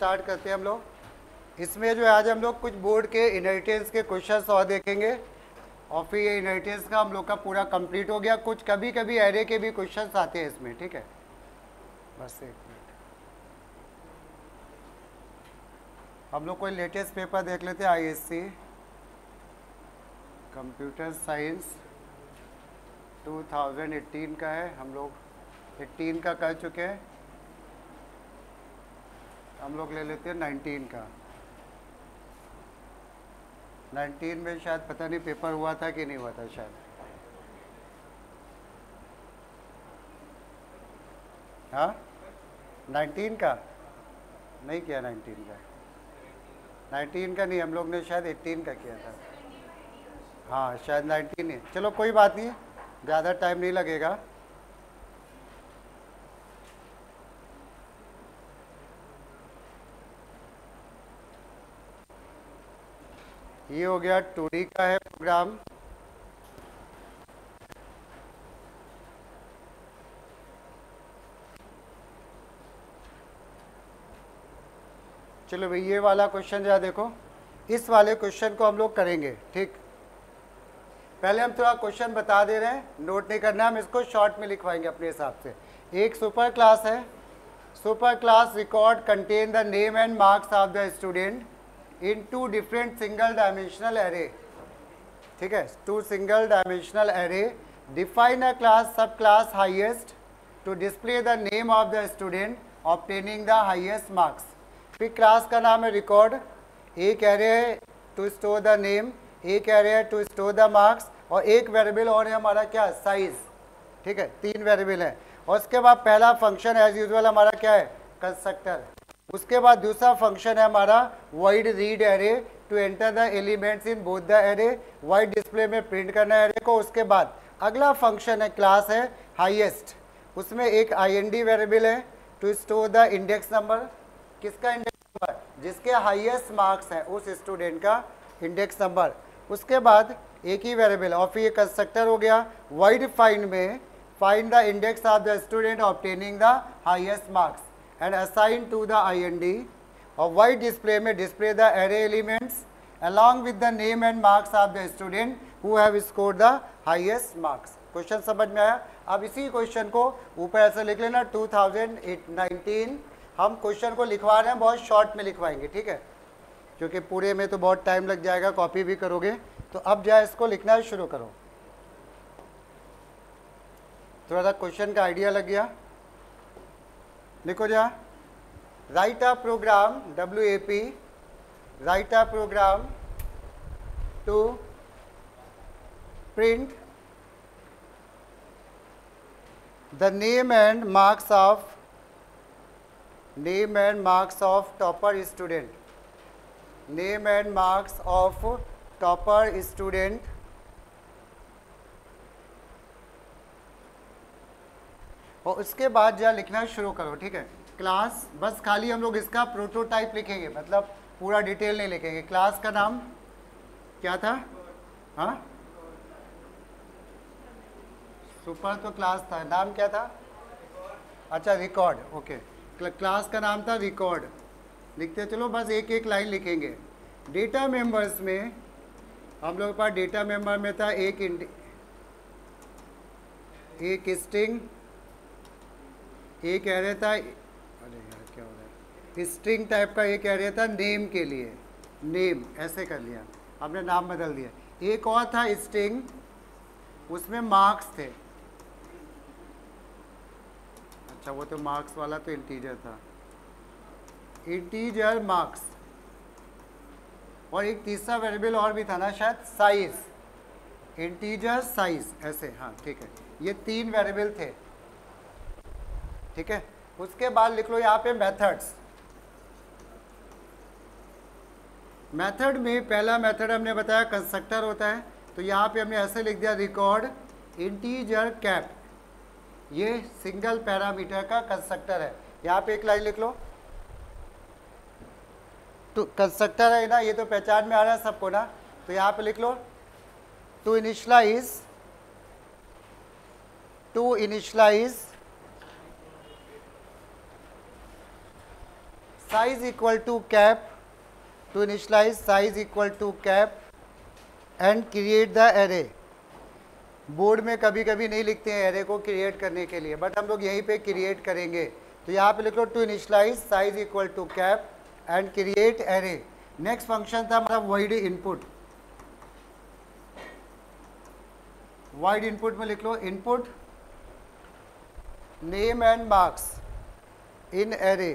Start करते हैं हम लोग। इसमें जो है आज हम लोग कुछ बोर्ड के इनहेरिटेंस के क्वेश्चंस और देखेंगे और फिर ये इनहेरिटेंस का हम लोग का पूरा कंप्लीट हो गया। कुछ कभी कभी एरे के भी क्वेश्चंस आते हैं इसमें, ठीक है। बस एक मिनट, हम लोग कोई लेटेस्ट पेपर देख लेते हैं। आईएससी कंप्यूटर साइंस 2018 का है, हम लोग 18 का कर चुके हैं। हम लोग ले लेते हैं 19 का। 19 में शायद पता नहीं पेपर हुआ था कि नहीं हुआ था शायद। हाँ 19 का नहीं किया, 19 का नहीं, हम लोग ने शायद 18 का किया था। हाँ शायद 19 है। चलो कोई बात नहीं, ज़्यादा टाइम नहीं लगेगा। ये हो गया 2D का है प्रोग्राम। चलो भाई ये वाला क्वेश्चन जरा देखो, इस वाले क्वेश्चन को हम लोग करेंगे, ठीक। पहले हम थोड़ा क्वेश्चन बता दे रहे हैं, नोट नहीं करना, हम इसको शॉर्ट में लिखवाएंगे अपने हिसाब से। एक सुपर क्लास है। Super class record contain the name and marks of the student in 2 different single dimensional array, ठीक है। 2 single dimensional array. Define a class subclass highest to display the name of the student obtaining the highest marks. फिर class का नाम है record, एक array है to store the name, एक array है टू स्टोर द मार्क्स, और एक वेरिएबल और है हमारा क्या, साइज, ठीक है। 3 वेरिएबल है। और उसके बाद पहला फंक्शन एज यूजुअल हमारा क्या है, कंस्ट्रक्टर। उसके बाद दूसरा फंक्शन है हमारा void read array to enter the elements in both the array, void display में प्रिंट करना है एरे को। उसके बाद अगला फंक्शन है क्लास है हाईएस्ट, उसमें एक IND वेरिएबल है to store the index number. किसका इंडेक्स नंबर, जिसके हाईएस्ट मार्क्स है उस स्टूडेंट का इंडेक्स नंबर। उसके बाद एक ही वेरिएबल, और फिर ये कंस्ट्रक्टर हो गया। वॉइड फाइंड में find the index of the student obtaining the highest marks and assign to the IND, और वाइड डिस्प्ले में display the array elements along with the name and marks of the student who have scored the highest marks। Question समझ में आया। अब इसी question को ऊपर ऐसे लिख लेना 2019। हम क्वेश्चन को लिखवा रहे हैं, बहुत शॉर्ट में लिखवाएंगे, ठीक है, क्योंकि पूरे में तो बहुत टाइम लग जाएगा, कॉपी भी करोगे। तो अब जाए इसको लिखना शुरू करो। थोड़ा सा क्वेश्चन का आइडिया लग गया, लिखो जा। Write a program WAP, write a program to print the name and marks of topper student, name and marks of topper student, और उसके बाद जरा लिखना शुरू करो, ठीक है। क्लास, बस खाली हम लोग इसका प्रोटोटाइप लिखेंगे, मतलब पूरा डिटेल नहीं लिखेंगे। क्लास का नाम क्या था, हाँ सुपर तो क्लास था, नाम क्या था, अच्छा रिकॉर्ड, ओके। क्लास का नाम था रिकॉर्ड, लिखते चलो, बस एक एक लाइन लिखेंगे। डेटा मेंबर्स में हम लोग के पास डेटा मेंबर में था एक स्ट्रिंग, एक एरे था, अरे यार क्या हो रहा है, स्ट्रिंग टाइप का एक एरे था नेम के लिए, नेम ऐसे कर लिया, हमने नाम बदल दिया। एक और था स्ट्रिंग, उसमें मार्क्स थे, अच्छा वो तो मार्क्स वाला तो इंटीजर था, इंटीजर मार्क्स। और एक तीसरा वेरिएबल और भी था ना शायद, साइज, इंटीजर साइज, ऐसे, हाँ ठीक है। ये 3 वेरिएबल थे, ठीक है। उसके बाद लिख लो यहाँ पे मेथड्स। मेथड में पहला मेथड हमने बताया कंस्ट्रक्टर होता है, तो यहाँ पे हमने ऐसे लिख दिया रिकॉर्ड इंटीजर कैप, ये सिंगल पैरामीटर का कंस्ट्रक्टर है। यहाँ पे एक लाइन लिख लो, तो कंस्ट्रक्टर है ना, ये तो पहचान में आ रहा है सबको ना, तो यहाँ पे लिख लो to initialise size equal to cap, to initialize size equal to cap and create the array. Board में कभी कभी नहीं लिखते हैं एरे को क्रिएट करने के लिए, बट हम लोग यहीं पे क्रिएट करेंगे। तो यहाँ पे लिख लो to initialise size equal to cap and create array. Next function था हमारा void इनपुट। void इनपुट में लिख लो input name and marks in array.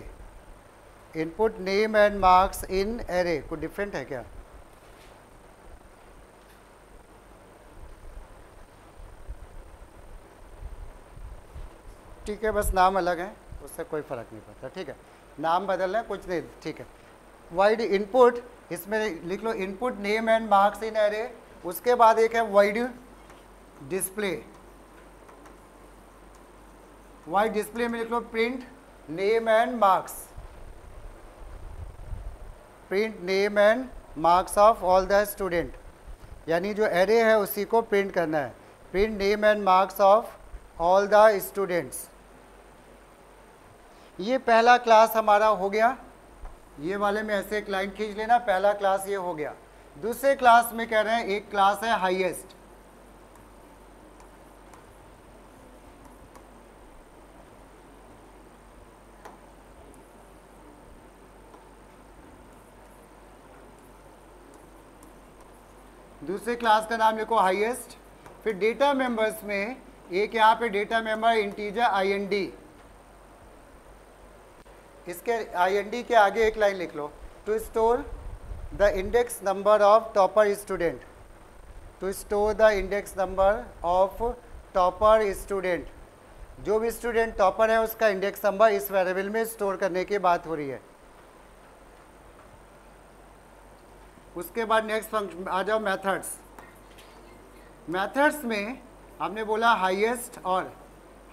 Input name and marks in array कुछ डिफरेंट है क्या? ठीक है, बस नाम अलग है, उससे कोई फ़र्क नहीं पड़ता। ठीक है, नाम बदलना है, कुछ नहीं। ठीक है, void इनपुट, इसमें लिख लो input name and marks in array. उसके बाद एक है void डिस्प्ले। void डिस्प्ले में लिख लो print name and marks, print name and marks of all the student, यानी जो एरे है उसी को प्रिंट करना है। Print name and marks of all the students. ये पहला क्लास हमारा हो गया। ये वाले में ऐसे एक लाइन खींच लेना, पहला क्लास ये हो गया। दूसरे क्लास में कह रहे हैं एक क्लास है हाईएस्ट। दूसरे क्लास का नाम लिखो हाईएस्ट। फिर डेटा मेंबर्स में एक यहाँ पे डेटा मेंबर इंटीजर IND, इसके IND के आगे एक लाइन लिख लो to store the index number of topper student. To store the index number of topper student, जो भी स्टूडेंट टॉपर है उसका इंडेक्स नंबर इस वेरिएबल में स्टोर करने की बात हो रही है। उसके बाद नेक्स्ट फंक्शन आ जाओ मेथड्स। मेथड्स में हमने बोला हाईएस्ट, और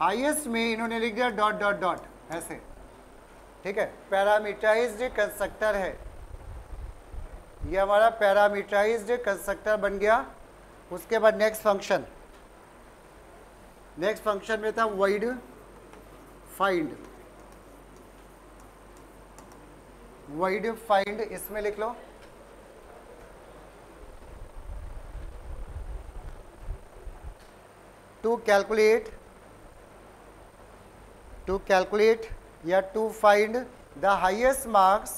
हाईएस्ट में इन्होंने लिख दिया डॉट डॉट डॉट ऐसे। ठीक है, पैरामीटराइज्ड कंस्ट्रक्टर है ये हमारा, पैरामीटराइज्ड कंस्ट्रक्टर बन गया। उसके बाद नेक्स्ट फंक्शन, नेक्स्ट फंक्शन में था void फाइंड। void फाइंड इसमें लिख लो टू कैलकुलेट या to find the highest marks,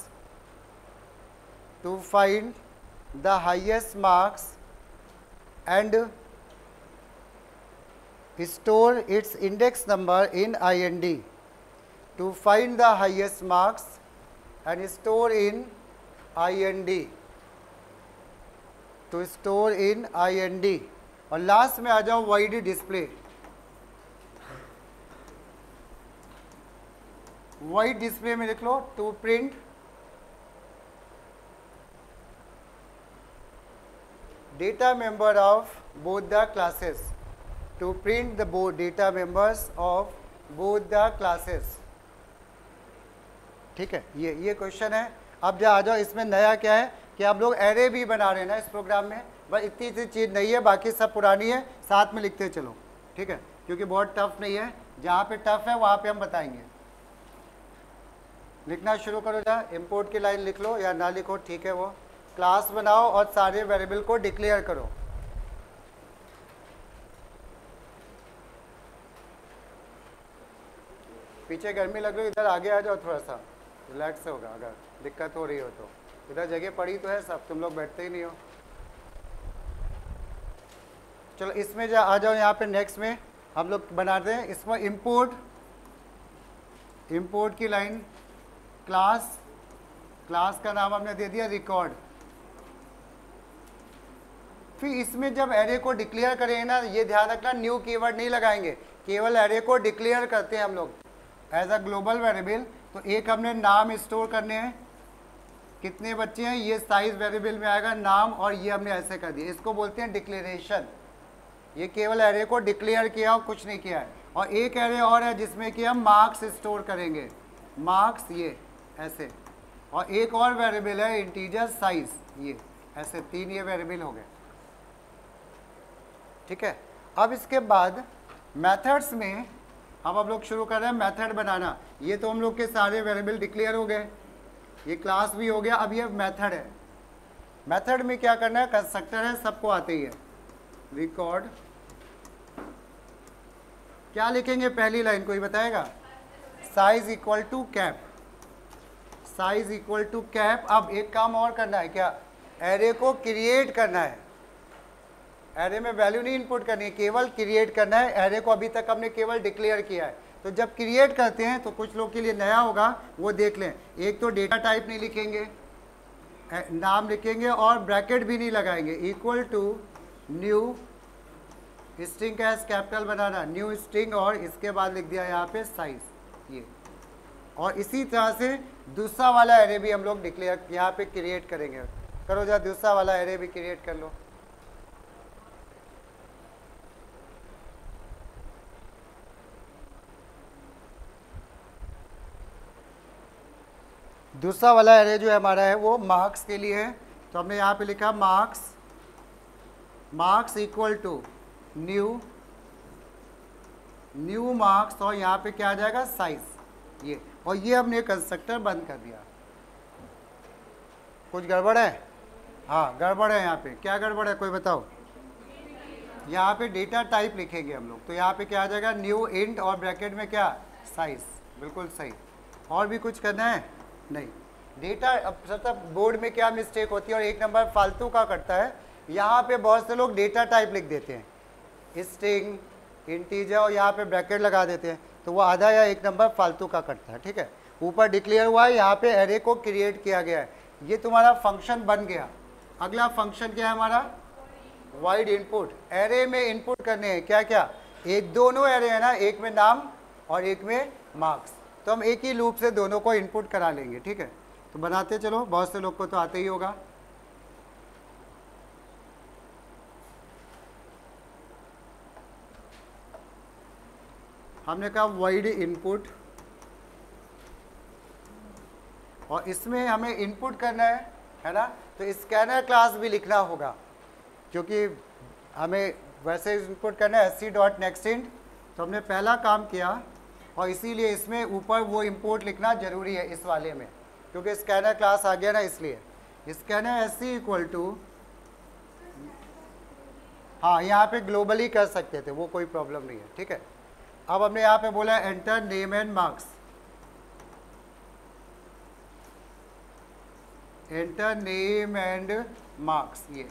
to find the highest marks and store its index number in IND। To find the highest marks and store in IND, to store in IND। और last में आ जाओ void display. void display में लिख लो to print data member of both the classes, to print the both data members of both the classes. ठीक है, ये क्वेश्चन है। अब जा आ जाओ, इसमें नया क्या है कि आप लोग एरे भी बना रहे हैं ना इस प्रोग्राम में, बस इतनी सी चीज़ नहीं है, बाकी सब पुरानी है, साथ में लिखते चलो। ठीक है, क्योंकि बहुत टफ नहीं है, जहाँ पे टफ है वहाँ पे हम बताएंगे। लिखना शुरू करो, जहाँ इंपोर्ट की लाइन लिख लो या ना लिखो, ठीक है। वो क्लास बनाओ और सारे वेरिएबल को डिक्लेयर करो। पीछे गर्मी लग रही है, इधर आगे आ जाओ, थोड़ा सा रिलैक्स होगा। अगर दिक्कत हो रही हो तो इधर जगह पड़ी तो है सब, तुम लोग बैठते ही नहीं हो। चलो इसमें आ जाओ, यहाँ पे नेक्स्ट में हम लोग बनाते हैं इसमें इंपोर्ट की लाइन क्लास का नाम हमने दे दिया रिकॉर्ड। फिर इसमें जब एरे को डिक्लेयर करेंगे ना, ये ध्यान रखना न्यू कीवर्ड नहीं लगाएंगे, केवल एरे को डिक्लेयर करते हैं हम लोग एज अ ग्लोबल वेरिएबल। तो एक हमने नाम स्टोर करने हैं, कितने बच्चे हैं ये साइज वेरिएबल में आएगा नाम, और ये हमने ऐसे कर दिया, इसको बोलते हैं डिक्लेरेशन। ये केवल एरे को डिक्लेयर किया और कुछ नहीं किया है। और एक एरे और है जिसमें कि हम मार्क्स स्टोर करेंगे, मार्क्स ये ऐसे, और एक और वेरिएबल है इंटीजर साइज, ये ऐसे तीन ये वेरिएबल हो गए। ठीक है, अब इसके बाद मेथड्स में अब लोग शुरू कर रहे हैं मेथड बनाना। ये तो हम लोग के सारे वेरिएबल डिक्लेयर हो गए, ये क्लास भी हो गया। अब ये मेथड है। मेथड में क्या करना है, कंस्ट्रक्टर है, सबको आते ही है। रिकॉर्ड क्या लिखेंगे, पहली लाइन कोई बताएगा? Size equal to cap, size equal to cap. अब एक काम और करना है, क्या? एरे को क्रिएट करना है। एरे में वैल्यू नहीं इनपुट करनी है, केवल क्रिएट करना है। एरे को अभी तक हमने केवल डिक्लेयर किया है। तो जब क्रिएट करते हैं तो कुछ लोग के लिए नया होगा, वो देख लें। एक तो डेटा टाइप नहीं लिखेंगे, नाम लिखेंगे और ब्रैकेट भी नहीं लगाएंगे। इक्वल टू न्यू स्ट्रिंग का एस कैपिटल बनाना, न्यू स्ट्रिंग, और इसके बाद लिख दिया यहाँ पे साइज ये। और इसी तरह से दूसरा वाला एरे भी हम लोग डिक्लेयर यहाँ पे क्रिएट करेंगे। करो जरा दूसरा वाला एरे भी क्रिएट कर लो। दूसरा वाला एरे जो हमारा है वो मार्क्स के लिए है। तो हमने यहाँ पे लिखा marks, marks equal to new marks, और यहाँ पे क्या आ जाएगा, साइज ये। और ये हमने कंस्ट्रक्टर बंद कर दिया। कुछ गड़बड़ है? हाँ गड़बड़ है। यहाँ पे क्या गड़बड़ है, कोई बताओ? यहाँ पे डेटा टाइप लिखेंगे हम लोग। तो यहाँ पे क्या आ जाएगा, न्यू इंट, और ब्रैकेट में क्या, साइज। बिल्कुल सही। और भी कुछ करना है? नहीं। डेटा अब मतलब बोर्ड में क्या मिस्टेक होती है और एक नंबर फालतू का करता है, यहाँ पे बहुत से लोग डेटा टाइप लिख देते हैं, स्ट्रिंग, इंटीजर, और यहाँ पे ब्रैकेट लगा देते हैं। तो वो आधा या एक नंबर फालतू का करता है। ठीक है, ऊपर डिक्लेयर हुआ है, यहाँ पे एरे को क्रिएट किया गया है। ये तुम्हारा फंक्शन बन गया। अगला फंक्शन क्या है हमारा, वाइड इनपुट। एरे में इनपुट करने हैं क्या क्या, एक दोनों एरे है ना, एक में नाम और एक में मार्क्स। तो हम एक ही लूप से दोनों को इनपुट करा लेंगे। ठीक है, तो बनाते चलो, बहुत से लोग को तो आते ही होगा। हमने कहा वाइड इनपुट, और इसमें हमें इनपुट करना है ना। तो स्कैनर क्लास भी लिखना होगा, क्योंकि हमें वैसे इनपुट करना है sc.nextInt। तो हमने पहला काम किया, और इसीलिए इसमें ऊपर वो इंपोर्ट लिखना जरूरी है इस वाले में, क्योंकि स्कैनर क्लास आ गया ना, इसलिए स्कैनर sc इक्वल टू, हाँ यहाँ पे ग्लोबली कर सकते थे, वो कोई प्रॉब्लम नहीं है। ठीक है, अब हमने यहाँ पे बोला enter name and marks, enter name and marks ये।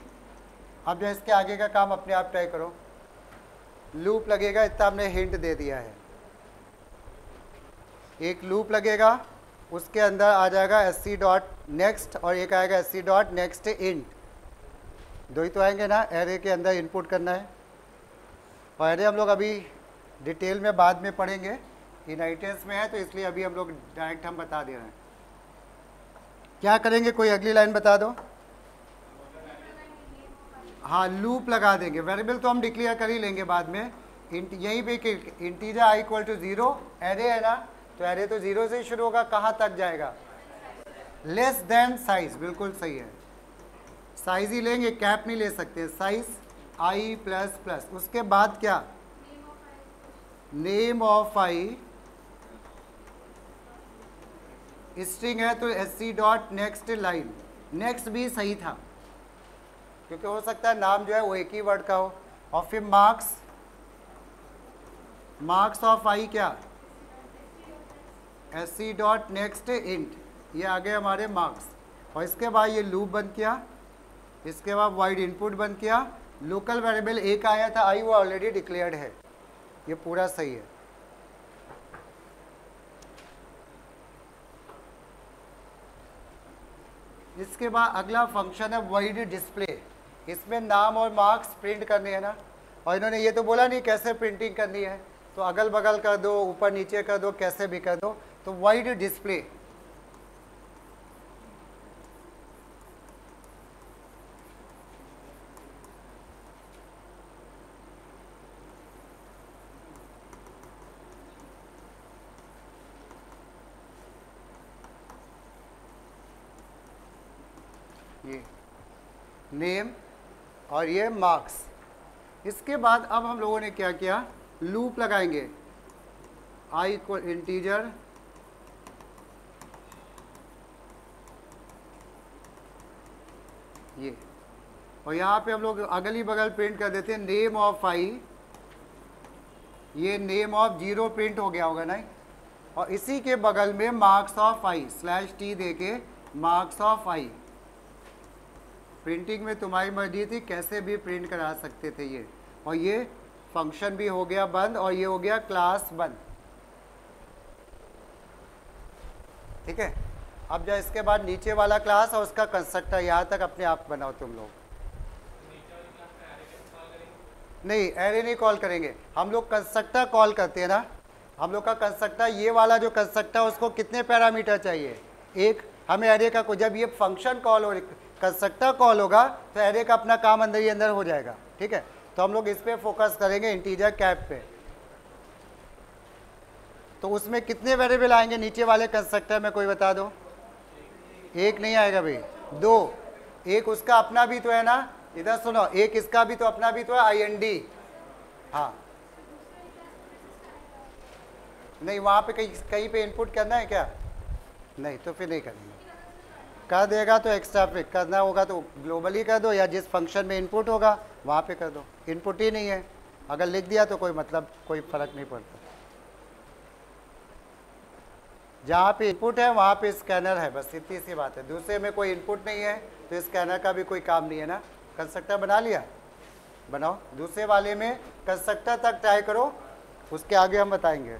अब जो इसके आगे का काम अपने आप ट्राई करो। लूप लगेगा, इतना हमने हिंट दे दिया है। एक लूप लगेगा, उसके अंदर आ जाएगा sc.next और एक आएगा sc.nextInt। दो ही तो आएंगे ना, एरे के अंदर इनपुट करना है। और एरे हम लोग अभी डिटेल में बाद में पढ़ेंगे, इनहेरिटेंस में है, तो इसलिए अभी हम लोग डायरेक्ट हम बता दे रहे हैं। क्या करेंगे, कोई अगली लाइन बता दो। हाँ लूप लगा देंगे। वेरिएबल तो हम डिक्लेयर कर ही लेंगे बाद में। यहीं पे integer i equal to 0, array है ना, तो एरे तो 0 से ही शुरू होगा, कहाँ तक जाएगा, लेस देन साइज। बिल्कुल सही है, साइज ही लेंगे, कैप नहीं ले सकते। साइज i प्लस प्लस, उसके बाद क्या, नेम ऑफ i, स्ट्रिंग है तो sc.next लाइन। नेक्स्ट भी सही था, क्योंकि हो सकता है नाम जो है वो एक ही वर्ड का हो। और फिर मार्क्स, मार्क्स ऑफ i क्या, sc.nextInt, ये आ गए हमारे मार्क्स। और इसके बाद ये लूप बंद किया, इसके बाद वाइड इनपुट बंद किया। लोकल वेरिएबल एक आया था i, वो ऑलरेडी डिक्लेयर्ड है, ये पूरा सही है। इसके बाद अगला फंक्शन है वाइड डिस्प्ले। इसमें नाम और मार्क्स प्रिंट करने हैं ना, और इन्होंने ये तो बोला नहीं कैसे प्रिंटिंग करनी है, तो अगल बगल कर दो, ऊपर नीचे कर दो, कैसे भी कर दो। तो वाइड डिस्प्ले, ये नेम और ये मार्क्स। इसके बाद अब हम लोगों ने क्या किया, लूप लगाएंगे। i इक्वल इंटीजर ये, और यहाँ पे हम लोग अगली बगल प्रिंट कर देते हैं नेम ऑफ आई, ये नेम ऑफ 0 प्रिंट हो गया होगा नहीं, और इसी के बगल में मार्क्स ऑफ आई /t देके मार्क्स ऑफ आई। प्रिंटिंग में तुम्हारी मर्जी थी, कैसे भी प्रिंट करा सकते थे ये, और ये फंक्शन भी हो गया बंद और ये हो गया क्लास बंद। ठीक है, अब जो इसके बाद नीचे वाला क्लास और उसका कंस्ट्रक्टर, यहाँ तक अपने आप बनाओ तुम लोग। नहीं, एरे नहीं कॉल करेंगे हम लोग, कंस्ट्रक्टर कॉल करते हैं ना। हम लोग का कंस्ट्रक्टर, ये वाला जो कंस्ट्रक्टर उसको कितने पैरामीटर चाहिए, एक। हमें एरे का, जब ये फंक्शन कॉल हो, कंस्ट्रक्टर कॉल होगा तो एरे का अपना काम अंदर ही अंदर हो जाएगा। ठीक है, तो हम लोग इस पे फोकस करेंगे, इंटीजर कैप पे। तो उसमें कितने वेरिएबल आएंगे नीचे वाले कंस्ट्रक्टर में, कोई बता दो। एक नहीं आएगा भाई, 2। एक उसका अपना भी तो है ना, इधर सुनो, एक इसका भी तो अपना भी तो है IND। हाँ, नहीं वहाँ पे कहीं पे इनपुट करना है क्या? नहीं, तो फिर नहीं करेंगे। कर देगा तो एक्स्ट्रा पे करना होगा तो ग्लोबली कर दो, या जिस फंक्शन में इनपुट होगा वहाँ पे कर दो। इनपुट ही नहीं है, अगर लिख दिया तो कोई मतलब, कोई फर्क नहीं पड़ता। जहाँ पे इनपुट है वहाँ पे स्कैनर है, बस इतनी सी बात है। दूसरे में कोई इनपुट नहीं है तो स्कैनर का भी कोई काम नहीं है ना। कंस्ट्रक्टर बना लिया, बनाओ। दूसरे वाले में कंस्ट्रक्टर तक ट्राई करो, उसके आगे हम बताएंगे।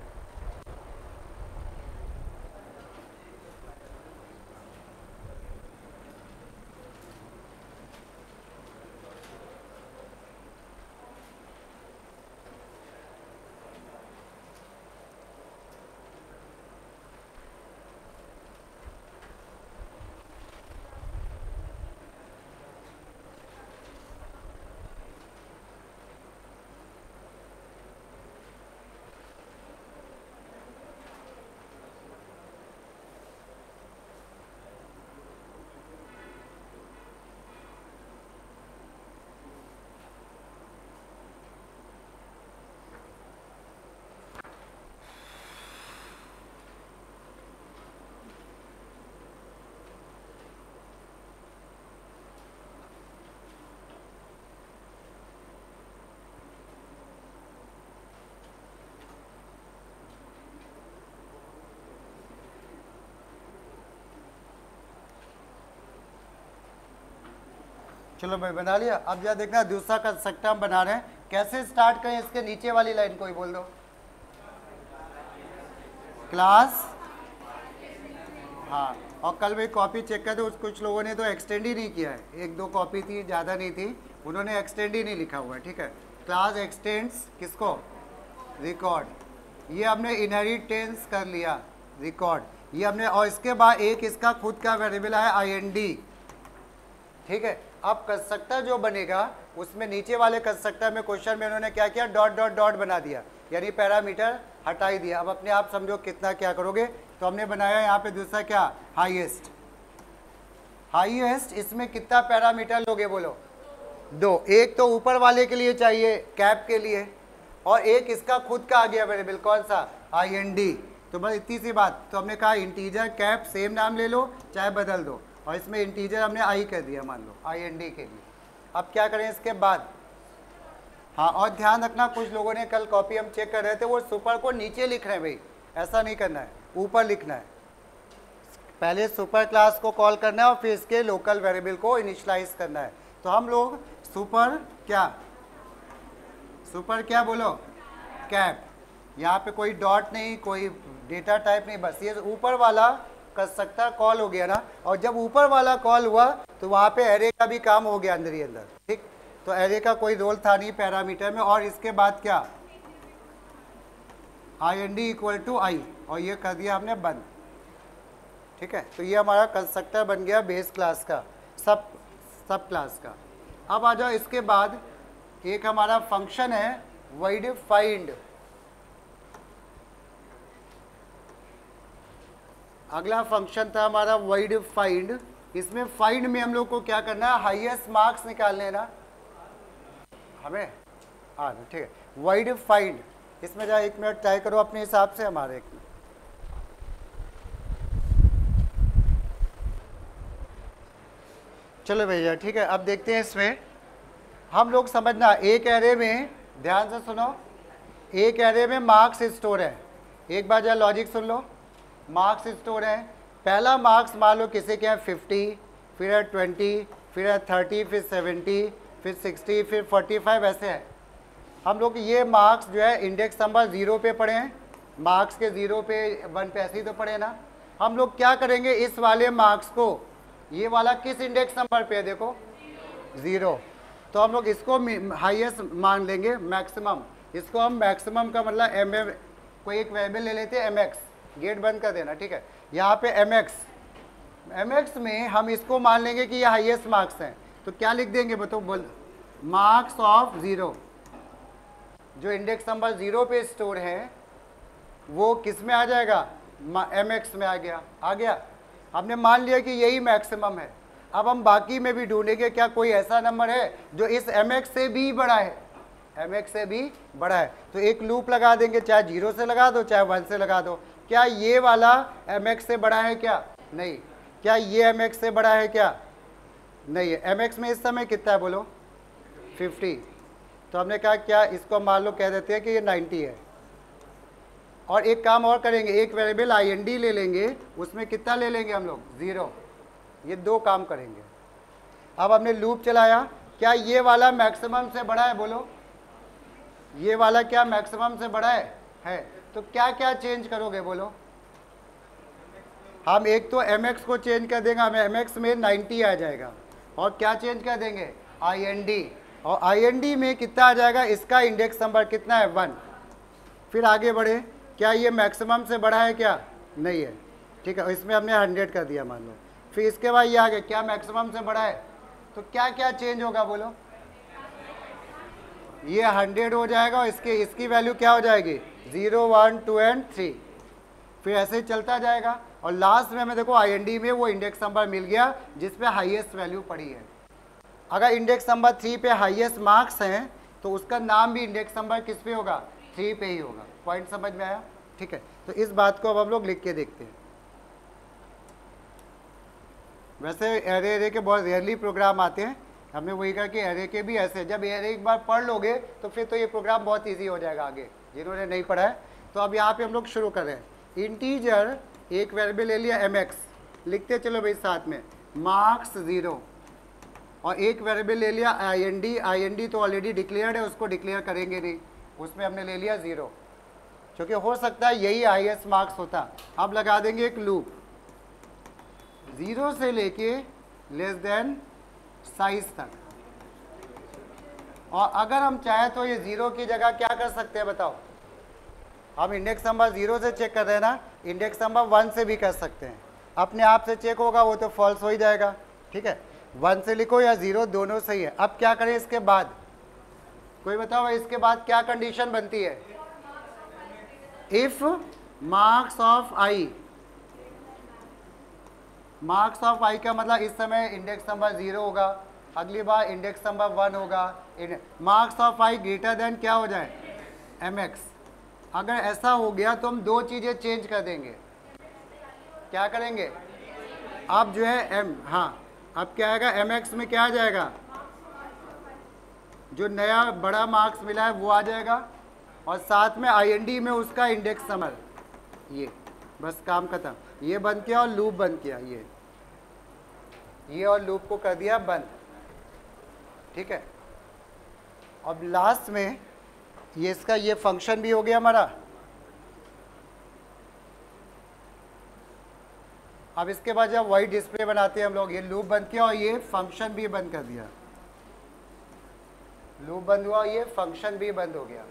चलो भाई बना लिया। अब यह देखना, दूसरा कंस्ट्रक्टर हम बना रहे हैं, कैसे स्टार्ट करें। इसके नीचे वाली लाइन कोई बोल दो, क्लास। हाँ, और कल भाई कॉपी चेक कर दो, कुछ लोगों ने तो एक्सटेंड ही नहीं किया है, 1-2 कॉपी थी, ज़्यादा नहीं थी, उन्होंने एक्सटेंड ही नहीं लिखा हुआ है। ठीक है, क्लास एक्सटेंड्स किसको, रिकॉर्ड। ये हमने इनहेरिटेंस कर लिया, रिकॉर्ड ये हमने, और इसके बाद एक इसका खुद का वेरिएबल है IND। ठीक है, अब कंस्ट्रक्टर जो बनेगा उसमें नीचे वाले कंस्ट्रक्टर में क्वेश्चन में उन्होंने क्या किया, डॉट डॉट डॉट बना दिया, यानी पैरामीटर हटा ही दिया। अब अपने आप समझो कितना क्या करोगे। तो हमने बनाया यहाँ पे दूसरा क्या, हाईएस्ट। हाईएस्ट इसमें कितना पैरामीटर लोगे बोलो, 2। एक तो ऊपर वाले के लिए चाहिए, कैप के लिए, और एक इसका खुद का आ गया वेरिएबल, कौन सा, IND। तो बस इतनी सी बात। तो हमने कहा इंटीजर कैप सेम नाम ले लो चाहे बदल दो, और इसमें इंटीजर हमने आई कर दिया, मान लो IND के लिए। अब क्या करें इसके बाद, हाँ, और ध्यान रखना, कुछ लोगों ने कल कॉपी हम चेक कर रहे थे, वो सुपर को नीचे लिख रहे हैं भाई, ऐसा नहीं करना है, ऊपर लिखना है। पहले सुपर क्लास को कॉल करना है और फिर इसके लोकल वेरिएबल को इनिशियलाइज करना है। तो हम लोग सुपर क्या, सुपर क्या बोलो, कैप। यहाँ पे कोई डॉट नहीं, कोई डेटा टाइप नहीं, बस ये ऊपर वाला कंस्ट्रक्टर कॉल हो गया ना। और जब ऊपर वाला कॉल हुआ तो वहाँ पे एरे का भी काम हो गया अंदर ही अंदर। ठीक, तो एरे का कोई रोल था नहीं पैरामीटर में। और इसके बाद क्या, IND = I, और ये कर दिया हमने बंद। ठीक है, तो ये हमारा कंस्ट्रक्टर बन गया बेस क्लास का, सब क्लास का। अब आ जाओ, इसके बाद एक हमारा फंक्शन है void find। अगला फंक्शन था हमारा void find। इसमें फाइंड में हम लोग को क्या करना है, हाईएस्ट मार्क्स निकालने ना हमें। हाँ ठीक है, void find। इसमें जरा 1 मिनट ट्राई करो अपने हिसाब से, हमारे 1 मिनट। चलो भैया ठीक है, अब देखते हैं इसमें हम लोग समझना। एक एरे में ध्यान से सुनो, एक एरे में मार्क्स स्टोर है। एक बार जरा लॉजिक सुन लो, मार्क्स स्टोर है। पहला मार्क्स मान लो किसी के हैं 50, फिर है 20, फिर है 30, फिर 70, फिर 60, फिर 45 ऐसे है। हम लोग ये मार्क्स जो है इंडेक्स नंबर 0 पे पढ़े हैं, मार्क्स के 0 पे 1 पे ऐसे ही तो पढ़े ना। हम लोग क्या करेंगे, इस वाले मार्क्स को, ये वाला किस इंडेक्स नंबर पे है देखो 0, तो हम लोग इसको हाईएस्ट मान लेंगे, मैक्सिमम। इसको हम मैक्सिमम का मतलब एम कोई एक वेरिएबल ले लेते हैं mx, गेट बंद कर देना ठीक है। यहाँ पे mx में हम इसको मान लेंगे कि ये हाईएस्ट मार्क्स हैं, तो क्या लिख देंगे बताओ, बोल मार्क्स ऑफ 0। जो इंडेक्स नंबर 0 पे स्टोर है वो किस में आ जाएगा, mx में आ गया। हमने मान लिया कि यही मैक्सिमम है। अब हम बाकी में भी ढूंढेंगे क्या कोई ऐसा नंबर है जो इस mx से भी बड़ा है, mx से भी बड़ा है। तो एक लूप लगा देंगे, चाहे 0 से लगा दो चाहे 1 से लगा दो। क्या ये वाला mx से बड़ा है क्या, नहीं। क्या ये mx से बड़ा है क्या, नहीं है। mx में इस समय कितना है बोलो 50, तो हमने कहा क्या इसको मान लो कह देते हैं कि ये 90 है। और एक काम और करेंगे, एक वेरिएबल ind ले लेंगे, उसमें कितना ले लेंगे हम लोग 0। ये दो काम करेंगे। अब हमने लूप चलाया, क्या ये वाला मैक्सिमम से बड़ा है बोलो, ये वाला क्या मैक्सिमम से बड़ा है। तो क्या क्या चेंज करोगे बोलो, हम एक तो mx को चेंज कर देंगे, हमें mx में 90 आ जाएगा। और क्या चेंज कर देंगे ind, और ind में कितना आ जाएगा, इसका इंडेक्स नंबर कितना है 1। फिर आगे बढ़े, क्या ये मैक्सिमम से बड़ा है क्या, नहीं है ठीक है, इसमें हमने 100 कर दिया मान लो। फिर इसके बाद ये आ गया क्या मैक्सिमम से बड़ा है, तो क्या क्या चेंज होगा बोलो, ये 100 हो जाएगा और इसकी वैल्यू क्या हो जाएगी 0, 1, 2 एंड 3। फिर ऐसे ही चलता जाएगा और लास्ट में हमें देखो ind में वो इंडेक्स नंबर मिल गया जिसपे हाईएस्ट वैल्यू पड़ी है। अगर इंडेक्स नंबर 3 पे हाईएस्ट मार्क्स हैं तो उसका नाम भी इंडेक्स नंबर किस पे होगा, 3 पे ही होगा। पॉइंट समझ में आया, ठीक है। तो इस बात को अब हम लोग लिख के देखते हैं। वैसे एरे के बहुत रेयरली प्रोग्राम आते हैं, हमने वही कहा कि एरे के भी ऐसे, जब एरे एक बार पढ़ लोगे तो फिर तो ये प्रोग्राम बहुत इजी हो जाएगा आगे, जिन्होंने नहीं पढ़ा है। तो अब यहाँ पे हम लोग शुरू कर रहे हैं। इंटीजर एक वेरिएबल ले लिया mx, लिखते चलो भाई साथ में मार्क्स 0, और एक वेरिएबल ले लिया ind तो ऑलरेडी डिक्लेयर्ड है, उसको डिक्लेयर करेंगे नहीं, उसमें हमने ले लिया 0, क्योंकि हो सकता है यही हाईएस्ट मार्क्स होता। अब लगा देंगे एक लूप 0 से लेके लेस देन साइज तक, और अगर हम चाहें तो ये 0 की जगह क्या कर सकते हैं बताओ, हम इंडेक्स नंबर 0 से चेक कर रहे हैं ना, इंडेक्स नंबर 1 से भी कर सकते हैं। अपने आप से चेक होगा वो तो फॉल्स हो ही जाएगा, ठीक है। 1 से लिखो या 0, दोनों सही है। अब क्या करें इसके बाद, कोई बताओ इसके बाद क्या कंडीशन बनती है, if marks of i, marks of i का मतलब इस समय इंडेक्स नंबर 0 होगा, अगली बार इंडेक्स नंबर 1 होगा, marks of i greater than क्या हो जाए mx। अगर ऐसा हो गया तो हम दो चीज़ें चेंज कर देंगे। क्या करेंगे, अब जो है हाँ, अब क्या आएगा mx में क्या आ जाएगा, जो नया बड़ा मार्क्स मिला है वो आ जाएगा, और साथ में ind में उसका इंडेक्स नंबर, ये बस काम खत्म। ये बंद किया और लूप बंद किया, ये और लूप को कर दिया बंद, ठीक है। अब लास्ट में ये इसका ये फंक्शन भी हो गया हमारा। अब इसके बाद जब वाइड डिस्प्ले बनाते हैं हम लोग, ये लूप बंद किया और ये फंक्शन भी बंद कर दिया, लूप बंद हुआ, ये फंक्शन भी बंद हो गया।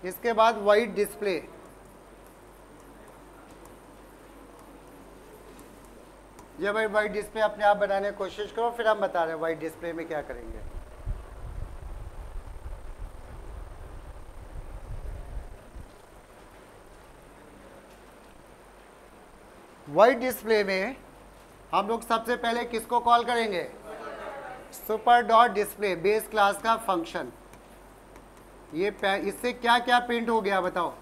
इसके बाद वाइड डिस्प्ले, जब भाई वाइड डिस्प्ले अपने आप बनाने की कोशिश करो, फिर हम बता रहे हैं वाइड डिस्प्ले में क्या करेंगे। वाइड डिस्प्ले में हम लोग सबसे पहले किसको कॉल करेंगे, super dot display, base class का फंक्शन। ये इससे क्या क्या प्रिंट हो गया बताओ,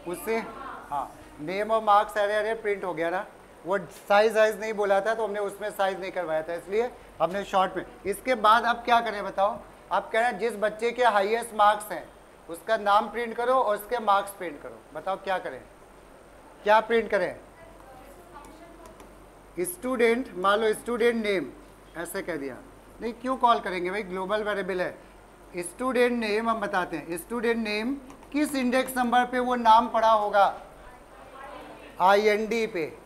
उससे हाँ नेम और मार्क्स एरे प्रिंट हो गया ना। वो साइज नहीं बोला था तो हमने उसमें साइज नहीं करवाया था, इसलिए हमने शॉर्ट में। इसके बाद अब क्या करें बताओ, आप कह रहे हैं जिस बच्चे के हाईएस्ट मार्क्स हैं उसका नाम प्रिंट करो और उसके मार्क्स प्रिंट करो। बताओ क्या करें, क्या प्रिंट करें? स्टूडेंट, मान लो स्टूडेंट नेम ऐसे कह दिया, नहीं क्यों कॉल करेंगे भाई, ग्लोबल वेरिएबल है। स्टूडेंट नेम हम बताते हैं, स्टूडेंट नेम किस इंडेक्स नंबर पे वो नाम पड़ा होगा? IND पे।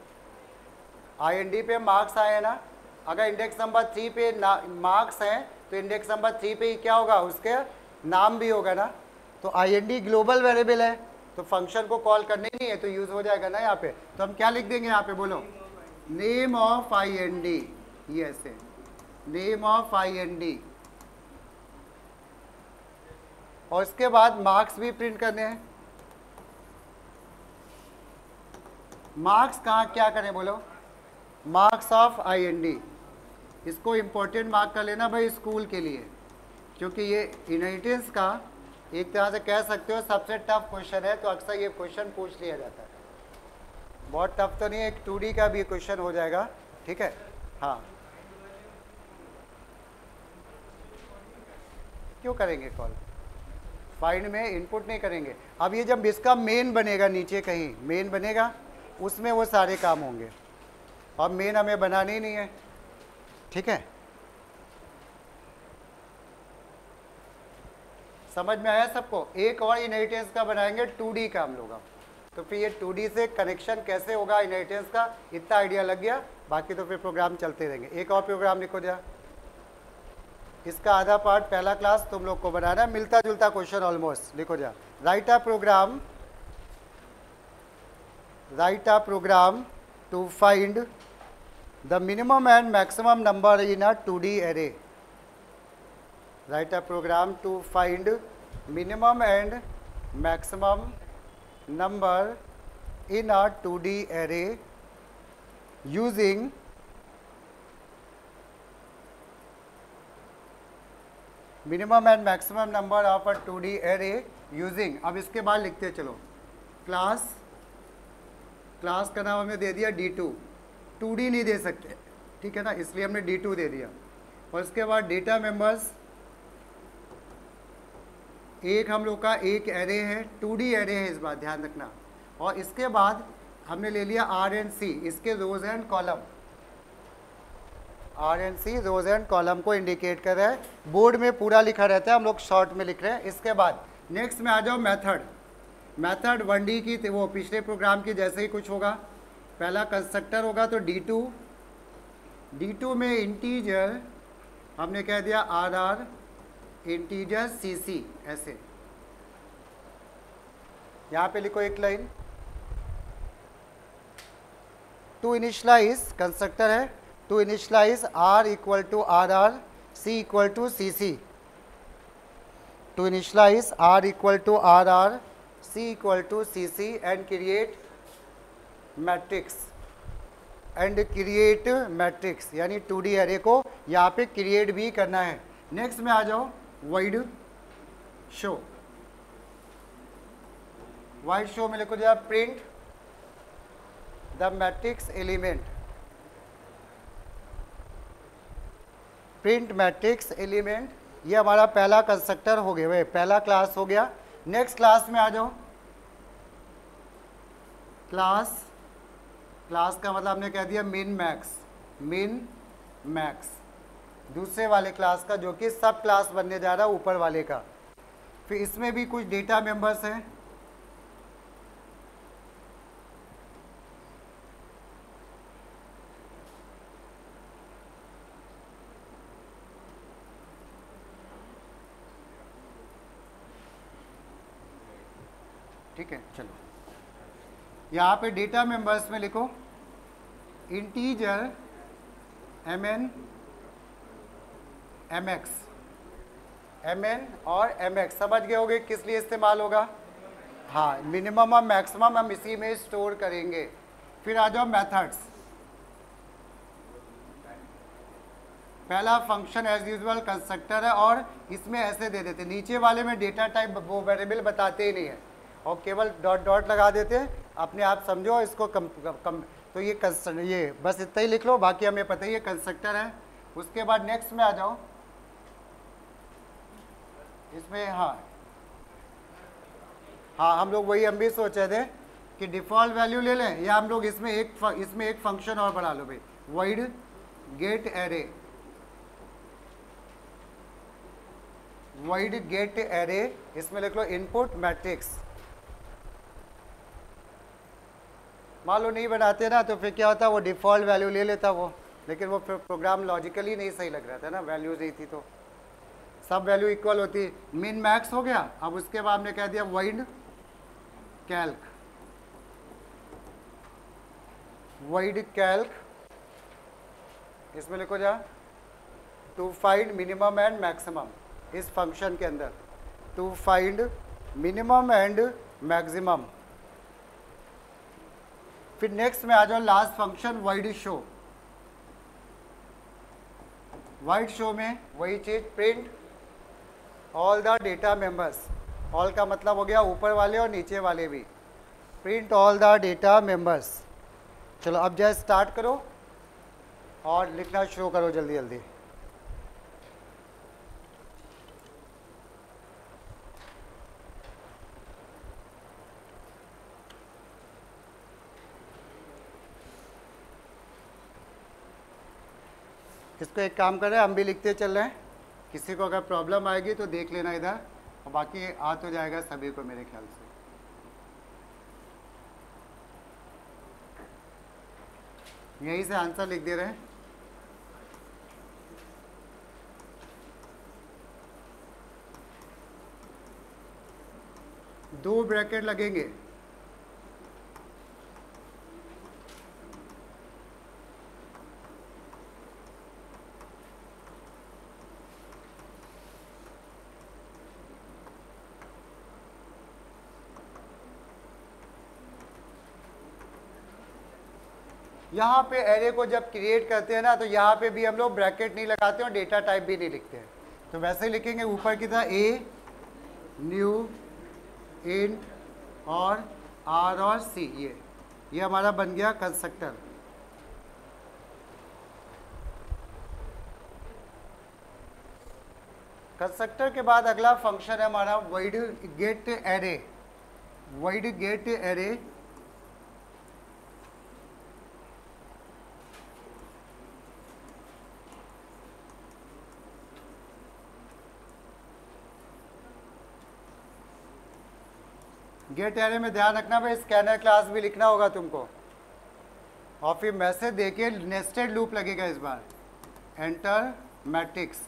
IND पे मार्क्स आए ना, अगर इंडेक्स नंबर 3 पे मार्क्स हैं तो इंडेक्स नंबर 3 पे ही क्या होगा, उसके नाम भी होगा ना। तो IND ग्लोबल वेरिएबल है तो फंक्शन को कॉल करने नहीं है तो यूज हो जाएगा ना यहाँ पे। तो हम क्या लिख देंगे यहाँ पे, बोलो नेम ऑफ IND, ये ऐसे नेम ऑफ IND, और इसके बाद मार्क्स भी प्रिंट करने हैं। मार्क्स कहाँ क्या करें बोलो, मार्क्स ऑफ IND, इसको इम्पोर्टेंट मार्क कर लेना भाई स्कूल के लिए, क्योंकि ये इनहेरिटेंस का एक तरह से कह सकते हो सबसे टफ क्वेश्चन है। तो अक्सर ये क्वेश्चन पूछ लिया जाता है, बहुत टफ तो नहीं है, एक 2D का भी क्वेश्चन हो जाएगा, ठीक है। हाँ क्यों करेंगे कॉल, फाइंड में इनपुट नहीं करेंगे। अब ये जब इसका मेन बनेगा, नीचे कहीं मेन बनेगा, उसमें वो सारे काम होंगे। अब मेन हमें बनानी ही नहीं है, ठीक है। समझ में आया सबको? एक और इनहेरिटेंस का बनाएंगे 2D का हम लोग। तो फिर ये 2D से कनेक्शन कैसे होगा इनहेरिटेंस का, इतना आइडिया लग गया, बाकी तो फिर प्रोग्राम चलते रहेंगे। एक और प्रोग्राम लिखो जा, इसका आधा पार्ट पहला क्लास तुम लोग को बनाना है, मिलता जुलता क्वेश्चन ऑलमोस्ट। लिखो जा, write a program to find the minimum and maximum number in a 2D array। Write a program to find minimum and maximum number in a 2D array using minimum and maximum number of a 2D array using। अब इसके बाद लिखते चलो, class का नाम हमने दे दिया D2, 2D नहीं दे सकते, ठीक है ना, इसलिए हमने D2 दे दिया। और इसके बाद डेटा मेंबर्स, एक हम लोग का एक एरे है, 2D एरे है, इस बात ध्यान रखना। और इसके बाद हमने ले लिया RNC, इसके rows and column, RNC rows and column को इंडिकेट कर रहा है। बोर्ड में पूरा लिखा रहता है, हम लोग शॉर्ट में लिख रहे हैं। इसके बाद नेक्स्ट में आ जाओ मेथड। 1D की वो पिछले प्रोग्राम की जैसे ही कुछ होगा, पहला कंस्ट्रक्टर होगा तो D2 में इंटीजर हमने कह दिया RR, इंटीजर CC, ऐसे यहाँ पे लिखो एक लाइन। टू इनिशलाइज कंस्ट्रक्टर है, to initialize R equal to RR, C equal to CC। To initialize R equal to RR, C equal to CC and create matrix, यानी 2D एरे को यहाँ पे क्रिएट भी करना है। नेक्स्ट में आ जाओ वाइड शो। वाइड शो में लिखो जाए print the matrix element, print matrix element. ये हमारा पहला कंस्ट्रक्टर हो गया, भाई पहला क्लास हो गया। नेक्स्ट क्लास में आ जाओ, क्लास का मतलब हमने कह दिया मिन मैक्स, दूसरे वाले क्लास का जो कि सब क्लास बनने जा रहा है ऊपर वाले का। फिर इसमें भी कुछ डेटा मेंबर्स हैं, ठीक है। चलो यहाँ पे डेटा मेंबर्स में लिखो इंटीजर MN और MX, समझ गए होगे किस लिए इस्तेमाल होगा। हाँ, मिनिमम और मैक्सिमम हम इसी में स्टोर करेंगे। फिर आ जाओ मेथड्स। पहला फंक्शन एज यूजुअल कंस्ट्रक्टर है और इसमें ऐसे दे देते, नीचे वाले में डेटा टाइप वो वेरिएबल बताते ही नहीं है और केवल डॉट डॉट लगा देते हैं। अपने आप समझो इसको तो ये बस इतना ही लिख लो, बाकी हमें पता ही है कंस्ट्रक्टर है। उसके बाद नेक्स्ट में आ जाओ, इसमें हाँ हम लोग वही हम भी सोचे थे कि डिफ़ॉल्ट वैल्यू ले लें, या हम लोग इसमें एक फंक्शन और बढ़ा लो भाई, void get array, void get array, इसमें लिख लो इनपुट मैट्रिक्स। मान लो नहीं बनाते ना तो फिर क्या होता, वो डिफ़ॉल्ट वैल्यू ले लेता वो, लेकिन वो फिर प्रोग्राम लॉजिकली नहीं सही लग रहा था ना, वैल्यूज नहीं थी तो सब वैल्यू इक्वल होती, मिन मैक्स हो गया। अब उसके बाद हमने कह दिया void कैल्क, void कैल्क, इसमें लिखो जा to find minimum and maximum, इस फंक्शन के अंदर to find minimum and maximum. फिर नेक्स्ट में आ जाओ last function void show. void show में वही चीज, print all the data members, all का मतलब हो गया ऊपर वाले और नीचे वाले भी, print all the data members. चलो अब जैसे स्टार्ट करो और लिखना शुरू करो जल्दी जल्दी। इसको एक काम कर रहे हैं, हम भी लिखते चल रहे हैं, किसी को अगर प्रॉब्लम आएगी तो देख लेना इधर, और बाकी आ तो जाएगा सभी को मेरे ख्याल से। यहीं से आंसर लिख दे रहे हैं। दो ब्रैकेट लगेंगे, यहाँ पे एरे को जब क्रिएट करते हैं ना तो यहाँ पे भी हम लोग ब्रैकेट नहीं लगाते और डेटा टाइप भी नहीं लिखते हैं, तो वैसे ही लिखेंगे ऊपर की तरह ए न्यू इंट और आर और सी, ये हमारा बन गया कंस्ट्रक्टर। कंस्ट्रक्टर के बाद अगला फंक्शन है हमारा void get array. void get array get array में ध्यान रखना भाई, स्कैनर क्लास भी लिखना होगा तुमको, और फिर मैसेज देके नेस्टेड लूप लगेगा इस बार, एंटर मैट्रिक्स।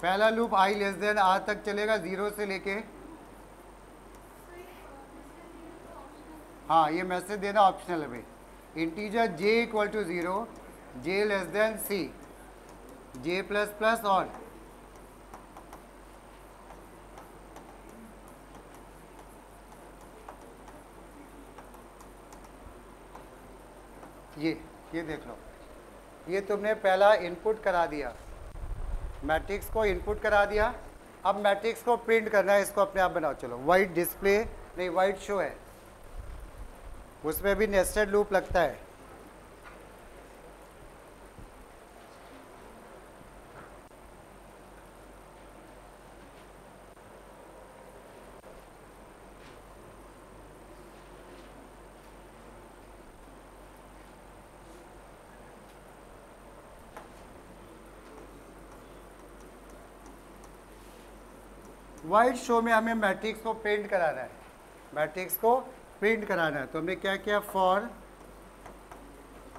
पहला loop i less then r तक चलेगा, 0 से लेके, हाँ ये मैसेज देना ऑप्शनल है भाई, integer j equal to 0, j less than c, j plus plus और ये देख लो, ये तुमने पहला इनपुट करा दिया, मैट्रिक्स को इनपुट करा दिया। अब मैट्रिक्स को प्रिंट करना है, इसको अपने आप बनाओ। चलो वाइट डिस्प्ले नहीं, वाइट शो है, उसमें भी नेस्टेड लूप लगता है। वाइट शो में हमें मैट्रिक्स को प्रिंट कराना है, मैट्रिक्स को प्रिंट कराना है। तो हमने क्या किया, for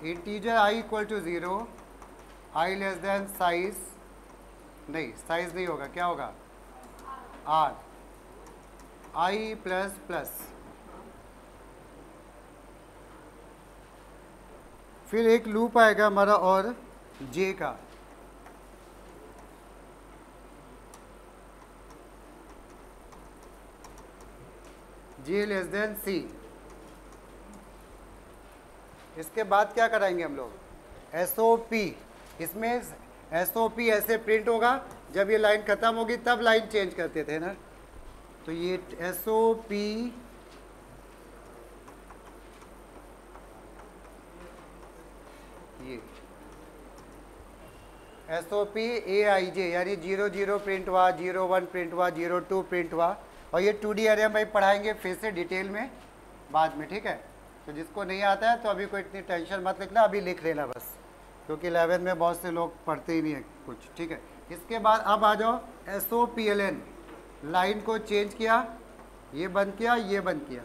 integer i equal to 0, i less than size, नहीं साइज नहीं होगा, क्या होगा r, i प्लस प्लस, फिर एक लूप आएगा हमारा और j का, j लेस देन c। इसके बाद क्या कराएंगे हम लोग, SOP, इसमें SOP ऐसे प्रिंट होगा, जब ये लाइन खत्म होगी तब लाइन चेंज करते थे ना। तो ये SOP ये SOP AIJ यानी 00 प्रिंट हुआ, 01 प्रिंट हुआ, 02 प्रिंट हुआ। और ये 2D अरे हम भाई पढ़ाएंगे फिर से डिटेल में बाद में, ठीक है। तो जिसको नहीं आता है तो अभी कोई इतनी टेंशन मत लिखना, अभी लिख लेना बस, क्योंकि 11 में बहुत से लोग पढ़ते ही नहीं है कुछ, ठीक है। इसके बाद अब आ जाओ SOPLN, लाइन को चेंज किया, ये बंद किया, ये बंद किया,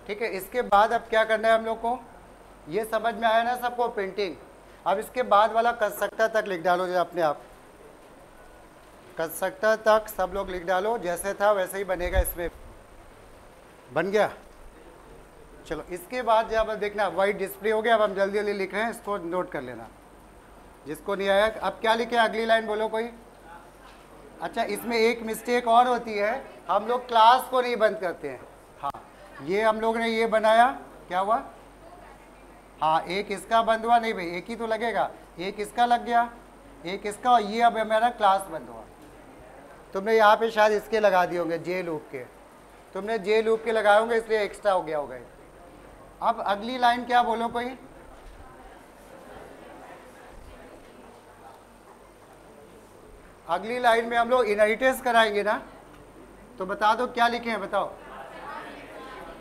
ठीक है। इसके बाद अब क्या करना है हम लोग को, ये समझ में आया ना सबको प्रिंटिंग। अब इसके बाद वाला कंस्ट्रक्टर तक लिख डालो जो अपने आप, कंस्ट्रक्टर तक सब लोग लिख डालो, जैसे था वैसे ही बनेगा, इसमें बन गया। चलो इसके बाद जब देखना वाइट डिस्प्ले हो गया, अब हम जल्दी जल्दी लिख रहे हैं, इसको नोट कर लेना जिसको नहीं आया। अब क्या लिखे, अगली लाइन बोलो कोई। अच्छा इसमें एक मिस्टेक और होती है, हम लोग क्लास को नहीं बंद करते हैं। हाँ ये हम लोग ने ये बनाया, क्या हुआ, हाँ एक इसका बंद हुआ, नहीं भाई एक ही तो लगेगा, एक इसका लग गया, एक इसका, और ये अब मेरा क्लास बंद हुआ। तुमने यहाँ पे शायद इसके लगा दिए होंगे जे लूप के, तुमने जे लूप के लगाए होंगे इसलिए एक्स्ट्रा हो गया होगा। अब अगली लाइन क्या बोलो कोई, अगली लाइन में हम लोग इनहेरिटेंस कराएंगे ना, तो बता दो क्या लिखे हैं बताओ।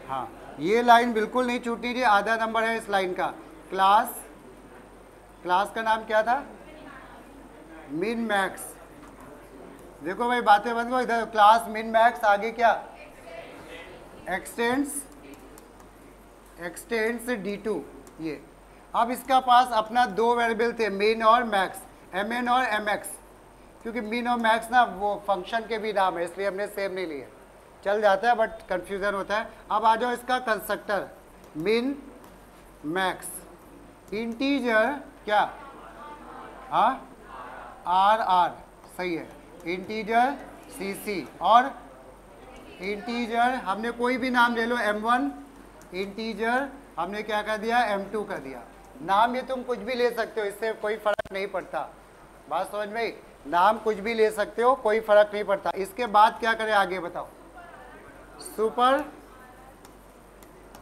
हाँ ये लाइन बिल्कुल नहीं छूटनी चाहिए, आधा नंबर है इस लाइन का। क्लास, क्लास का नाम क्या था, मिन मैक्स। देखो भाई बातें बंद करो, इधर क्लास मिन मैक्स, आगे क्या एक्सटेंड्स, एक्सटेंड्स D2 ये। अब इसका पास अपना दो वेरिएबल थे, मिन और मैक्स, MN और MX, क्योंकि मिन और मैक्स ना वो फंक्शन के भी नाम है इसलिए हमने सेम नहीं लिए, चल जाता है बट कंफ्यूजन होता है। अब आ जाओ इसका कंस्ट्रक्टर, मिन मैक्स, इंटीजर क्या, हाँ RR सही है, इंटीजर CC, और इंटीजर हमने कोई भी नाम ले लो, M1, इंटीजर हमने क्या कर दिया, M2 कर दिया। नाम ये तुम कुछ भी ले सकते हो, इससे कोई फर्क नहीं पड़ता, बात समझ में, नाम कुछ भी ले सकते हो, कोई फर्क नहीं पड़ता। इसके बाद क्या करें आगे बताओ, सुपर,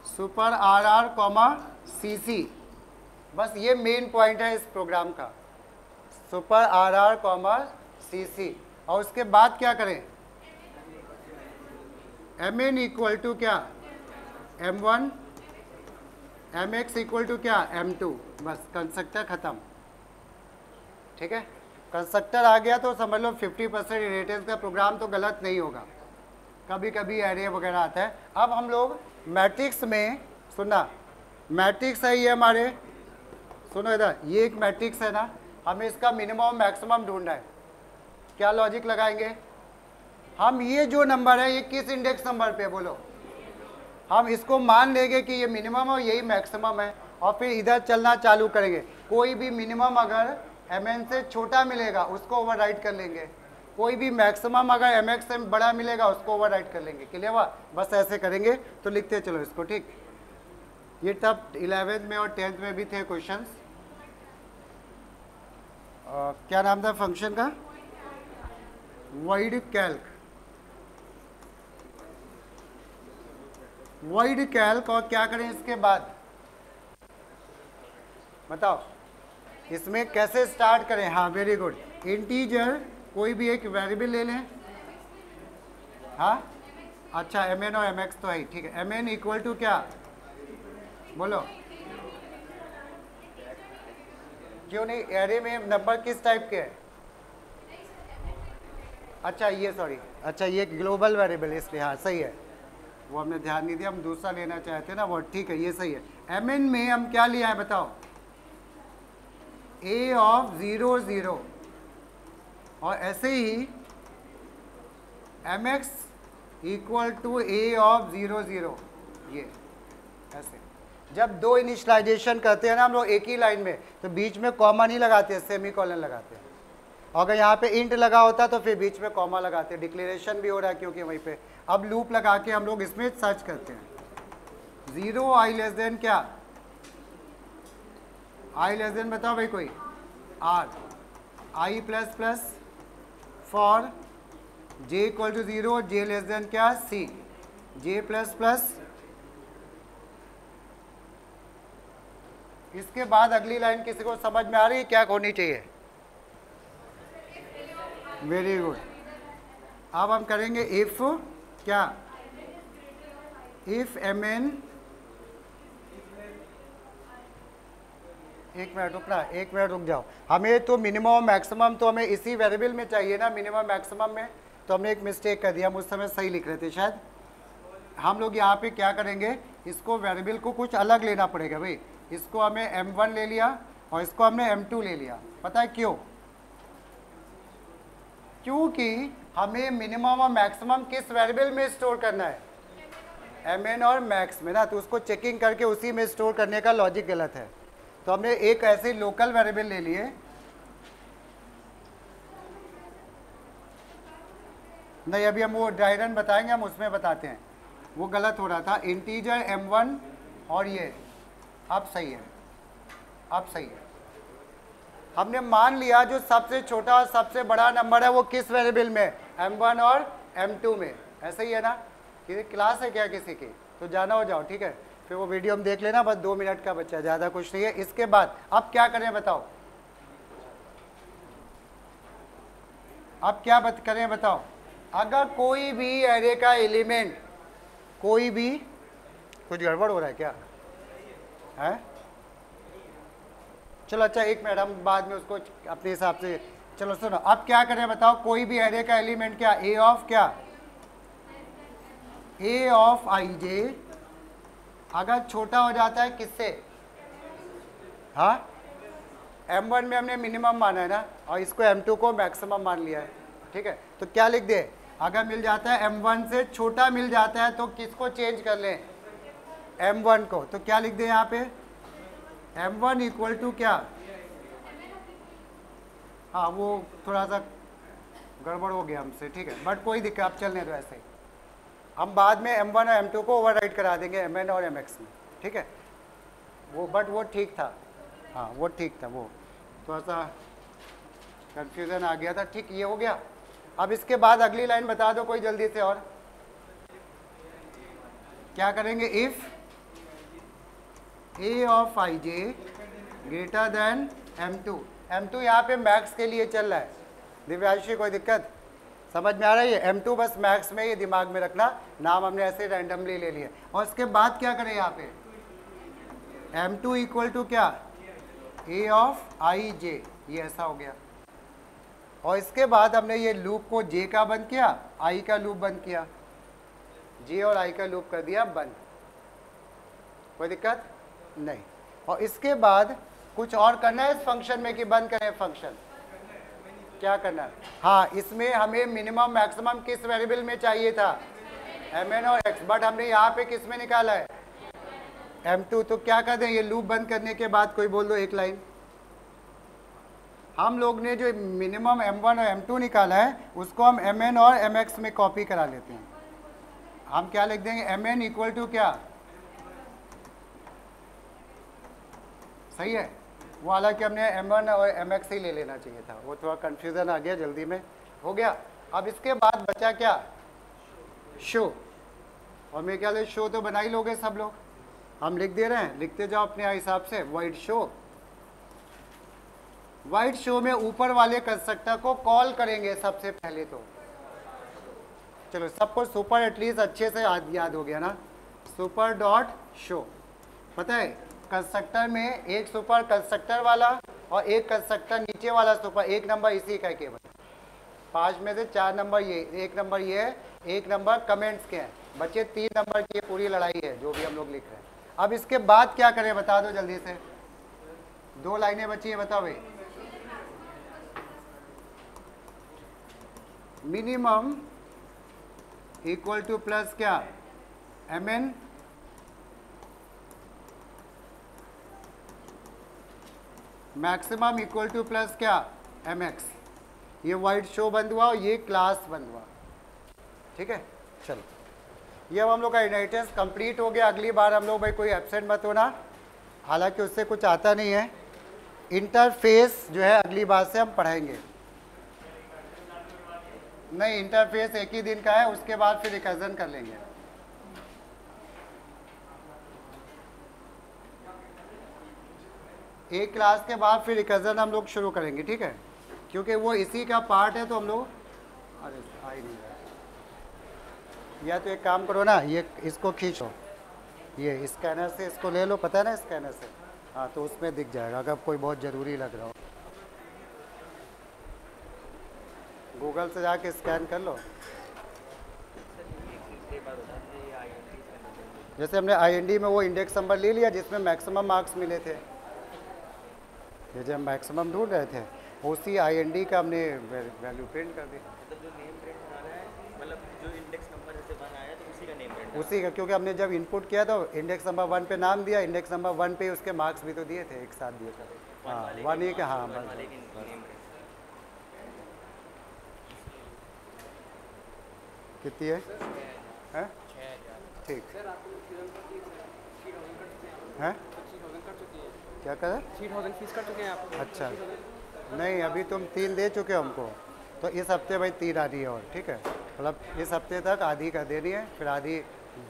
सुपर RR, CC, बस ये मेन पॉइंट है इस प्रोग्राम का, सुपर RR, CC। और उसके बाद क्या करें, MN इक्वल टू क्या, M1, MX इक्वल टू क्या, M2, बस कंस्ट्रक्टर खत्म, ठीक है। कंस्ट्रक्टर आ गया तो समझ लो 50% इनहेरिटेंस का प्रोग्राम तो गलत नहीं होगा, कभी कभी एरे वगैरह आता है। अब हम लोग मैट्रिक्स में, सुनना मैट्रिक्स है ये हमारे, सुनो इधर, ये एक मैट्रिक्स है ना, हमें इसका मिनिमम मैक्सिमम ढूंढना है। क्या लॉजिक लगाएंगे हम, ये जो नंबर है ये किस इंडेक्स नंबर पे बोलो, हम इसको मान लेंगे कि ये मिनिमम और यही मैक्सिमम है, और फिर इधर चलना चालू करेंगे। कोई भी मिनिमम अगर MN से छोटा मिलेगा उसको ओवरराइट कर लेंगे, कोई भी मैक्सिमम अगर MX से बड़ा मिलेगा उसको ओवरराइट कर लेंगे, क्लियर हुआ, बस ऐसे करेंगे। तो लिखते चलो इसको, ठीक। ये तब 11th में और 10th में भी थे क्वेश्चंस। क्या नाम था फंक्शन का, वॉइड कैल्क, वॉइड कैल्क। और क्या करें इसके बाद बताओ, इसमें कैसे स्टार्ट करें, हाँ वेरी गुड, इंटीजर कोई भी एक वेरिएबल ले लें, हाँ अच्छा MN और MX तो है, ठीक है। MN इक्वल टू क्या बोलो, क्यों नहीं, एरे में नंबर किस टाइप के है, अच्छा ये सॉरी, अच्छा ये ग्लोबल वेरिएबल इसलिए, हाँ सही है, वो हमने ध्यान नहीं दिया, हम दूसरा लेना चाहते ना वो, ठीक है ये सही है। MN में हम क्या लिया है बताओ, A of 0 0, और ऐसे ही MX equal to A of 0 0, ये ऐसे। जब दो इनिशियलाइजेशन करते हैं ना हम लोग एक ही लाइन में, तो बीच में कॉमा नहीं लगाते, सेमीकोलन लगाते हैं। अगर यहाँ पे इंट लगा होता तो फिर बीच में कॉमा लगाते हैं, डिक्लेरेशन भी हो रहा है क्योंकि वहीं पे। अब लूप लगा के हम लोग इसमें सर्च करते हैं, 0 आई लेस देन क्या, आई लेस देन बताओ भाई कोई, R, I plus plus for J equal to 0, J less than क्या, सी, जे प्लस प्लस। इसके बाद अगली लाइन किसी को समझ में आ रही है क्या होनी चाहिए? Very good. अब हम करेंगे इफ क्या, इफ एम एन, एक मिनट रुक जाओ। हमें तो मिनिमम मैक्सिमम तो हमें इसी वेरिएबल में चाहिए ना, मिनिमम मैक्सिमम में। तो हमने एक मिस्टेक कर दिया, हम उस समय सही लिख रहे थे शायद। हम लोग यहाँ पे क्या करेंगे, इसको वेरिएबल को कुछ अलग लेना पड़ेगा भाई। इसको हमें m1 ले लिया और इसको हमने m2 ले लिया। पता है क्यों? क्योंकि हमें मिनिमम और मैक्सिमम किस वेरिएबल में स्टोर करना है, mn और मैक्स में ना, तो उसको चेकिंग करके उसी में स्टोर करने का लॉजिक गलत है। तो हमने एक ऐसे लोकल वेरिएबल ले लिए, नहीं अभी हम वो ड्राई रन बताएंगे, हम उसमें बताते हैं, वो गलत हो रहा था। इंटीजर m1 और ये अब सही है, अब सही है। हमने मान लिया जो सबसे छोटा और सबसे बड़ा नंबर है वो किस वेरिएबल में, m1 और m2 में। ऐसा ही है ना? किसी क्लास है क्या किसी की? तो जाना हो जाओ, ठीक है। फिर वो वीडियो हम देख लेना, बस 2 मिनट का बच्चा, ज़्यादा कुछ नहीं है। इसके बाद अब क्या करें बताओ, अब क्या करें बताओ। अगर कोई भी एरे का एलिमेंट, कोई भी, कुछ गड़बड़ हो रहा है क्या है? चलो अच्छा एक मिनट, हम बाद में उसको अपने हिसाब से, चलो सुनो। अब क्या करें बताओ, कोई भी एरे का एलिमेंट क्या, ए ऑफ क्या, ए ऑफ आई जे अगर छोटा हो जाता है किससे, हाँ m1 में हमने मिनिमम माना है ना, और इसको m2 को मैक्सिमम मान लिया है, ठीक है। तो क्या लिख दे, अगर मिल जाता है m1 से छोटा मिल जाता है तो किसको चेंज कर लें, m1 को। तो क्या लिख दे यहाँ पे, m1 इक्वल टू क्या, हाँ वो थोड़ा सा गड़बड़ हो गया हमसे, ठीक है, बट कोई दिक्कत, आप चलने दो ऐसे ही। हम बाद में m1 और m2 को ओवरराइट करा देंगे mn और mx में, ठीक है वो, बट वो ठीक था, हाँ वो ठीक था, वो थोड़ा सा कंफ्यूजन आ गया था, ठीक ये हो गया। अब इसके बाद अगली लाइन बता दो कोई जल्दी से, और क्या करेंगे, if a of I J greater than m2, m2 यहाँ पे मैक्स के लिए चल रहा है। दिव्यांशी कोई दिक्कत समझ में आ रही है? m2 बस मैक्स में, ये दिमाग में रखना, नाम हमने ऐसे रैंडमली ले लिया। और इसके बाद क्या करें यहाँ पे, m2 इक्वल टू क्या, a ऑफ आई जे, ये ऐसा हो गया। और इसके बाद हमने ये लूप को j का बंद किया, i का लूप बंद किया, j और i का लूप कर दिया बंद। कोई दिक्कत नहीं। और इसके बाद कुछ और करना है इस फंक्शन में कि बंद करें फंक्शन? क्या करना है, हाँ इसमें हमें मिनिमम मैक्सिमम किस वेरिएबल में चाहिए था, mn और x, बट हमने यहाँ पे किस में निकाला है, m2। तो क्या कर दें, ये लूप बंद करने के बाद कोई बोल दो एक लाइन। हम लोग ने जो मिनिमम m1 और m2 निकाला है उसको हम mn और mx में कॉपी करा लेते हैं। हम क्या लिख देंगे, mn इक्वल टू क्या, सही है वो, हालांकि हमने m1 और mx ही ले लेना चाहिए था, वो थोड़ा कंफ्यूजन आ गया, जल्दी में हो गया। अब इसके बाद बचा क्या, शो। और मेरे ख्याल से शो तो बना ही लोगे सब लोग, हम लिख दे रहे हैं, लिखते जाओ अपने हिसाब से। वाइड शो, वाइड शो में ऊपर वाले कंस्ट्रक्टर को कॉल करेंगे सबसे पहले। तो चलो सबको सुपर एटलीस्ट अच्छे से याद हो गया ना, सुपर डॉट शो। पता है कंस्ट्रक्टर में एक सुपर कंस्ट्रक्टर वाला और एक कंस्ट्रक्टर नीचे वाला सुपर, एक नंबर इसी का केवल, 5 में से 4 नंबर ये, एक नंबर ये है, एक नंबर कमेंट्स के हैं, बच्चे 3 नंबर की पूरी लड़ाई है जो भी हम लोग लिख रहे हैं। अब इसके बाद क्या करें बता दो जल्दी से, 2 लाइनें बची है, बताओ भाई। मिनिमम इक्वल टू प्लस क्या, mn, maximum equal two plus क्या, mx। ये वाइड शो बंद हुआ और ये क्लास बंद हुआ, ठीक है। चलो ये अब हम लोग का इनहेरिटेंस कंप्लीट हो गया। अगली बार हम लोग भाई कोई एब्सेंट मत होना, हालांकि उससे कुछ आता नहीं है। इंटरफेस जो है अगली बार से हम पढ़ाएंगे। नहीं, इंटरफेस एक ही दिन का है, उसके बाद फिर रिकजन कर लेंगे। एक क्लास के बाद फिर रिकजन हम लोग शुरू करेंगे, ठीक है, क्योंकि वो इसी का पार्ट है। तो हम लोग अरे आ ही नहीं रहा। या तो एक काम करो ना, ये इसको खींचो, ये स्कैनर से इसको ले लो, पता है ना स्कैनर से, हाँ, तो उसमें दिख जाएगा अगर कोई बहुत ज़रूरी लग रहा हो। गूगल से जाके स्कैन कर लो। जैसे हमने आईएनडी में वो इंडेक्स नंबर ले लिया जिसमें मैक्सिमम मार्क्स मिले थे, ये जब मैक्सिमम ढूंढ रहे थे, उसी आईएनडी का हमने वैल्यू प्रिंट कर दी। मतलब जो नेम प्रिंट होना है, मतलब जो इंडेक्स नंबर जैसे 1 आया तो उसी का नेम प्रिंट, उसी का, क्योंकि हमने जब इनपुट किया तो इंडेक्स नंबर 1 पे नाम दिया, इंडेक्स नंबर 1 पे उसके मार्क्स भी तो दिए थे, एक साथ दिए थे। हाँ, 1 ही का, हाँ बस। कितनी है? हैं? ठीक है। क्या कर? 3000 फीस कर चुके हैं आप? अच्छा, नहीं अभी तुम 3 दे चुके हो हमको, तो इस हफ्ते भाई 3 आ रही है और, ठीक है, मतलब इस हफ्ते तक आधी कर देनी है, फिर आधी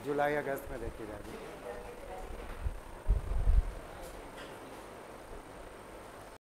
जुलाई अगस्त में देखी जाएगी।